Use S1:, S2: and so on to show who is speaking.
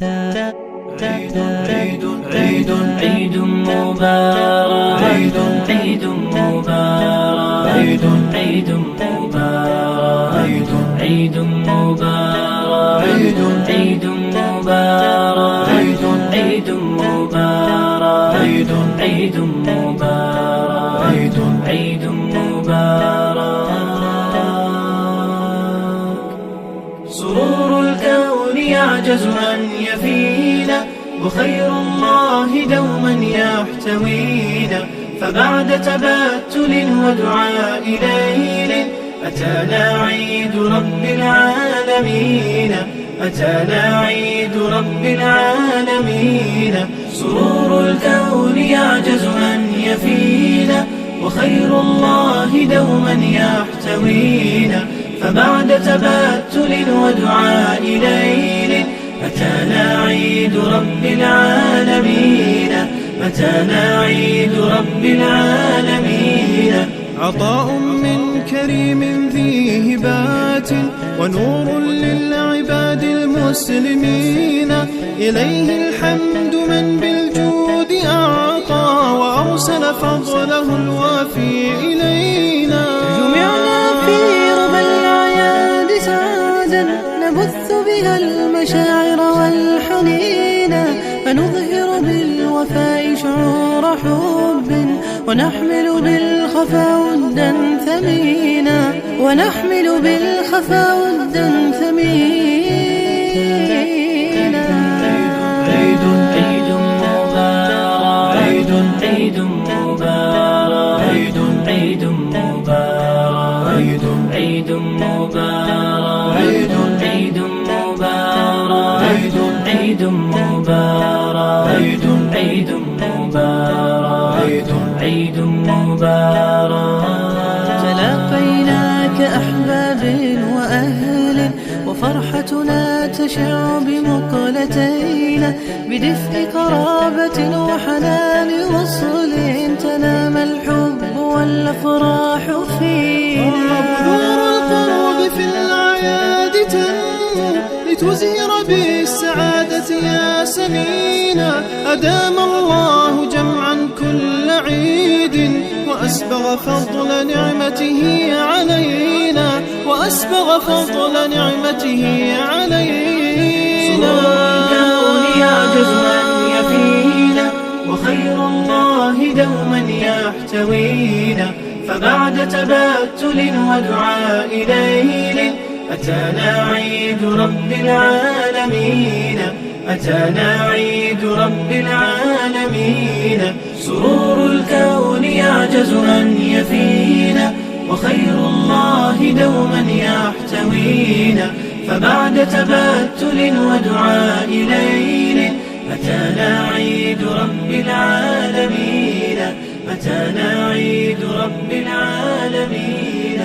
S1: عيد مبارك، عيد مبارك، عيد مبارك، عيد مبارك، عيد مبارك، عيد مبارك، عيد مبارك، عيد مبارك. سرور الكون يعجز أن يفينا، وخير الله دوما يحتوينا. فبعد تبتل ودعاء ليل أتانا عيد رب العالمين، أتانا عيد رب العالمين. سرور الكون يعجز أن يفينا، وخير الله دوما يحتوينا. فبعد تبتل ودعاء ليل أتانا عيد رب العالمين، أتانا عيد رب العالمين.
S2: عطاء من كريم ذي هبات، ونور للعباد المسلمين. إليه الحمد من بالجود أعطى، وأرسل فضله الوافي إلينا.
S3: جمعنا في ربى الأعياد سعادا، نبث بها المشاعر والحنين. فنظهر بالوفاء شعور حب، ونحمل بالخفا ودا ثمينا، ونحمل بالخفا ودا ثمينا.
S1: عيد مبارك، عيد مبارك، عيد مبارك، عيد مبارك، عيد مبارك، عيد مبارك، عيد مبارك، عيد مبارك.
S3: تلاقينا كأحباب وأهل، وفرحتنا تشع بمقلتينا. بدفء قرابة وحنان وصل، تنام الحب والأفراح فينا.
S2: نور القرب في الأعياد تنمو، لتزهر بالسعادة يا سنينا. أدام الله جمعا كل عيد، وأسبغ فضل نعمته علينا، وأسبغ فضل نعمته علينا.
S1: الكون يعجز أن يفينا، وخير الله دوما يحتوينا. فبعد تبتل ودعاء ليل أتانا عيد رب العالمين، أتانا عيد رب العالمين. سرور الكون يعجز أن يفينا، وخير الله دوما يحتوينا. فبعد تبتل ودعاء ليل أتانا عيد رب العالمين، أتانا عيد رب العالمين.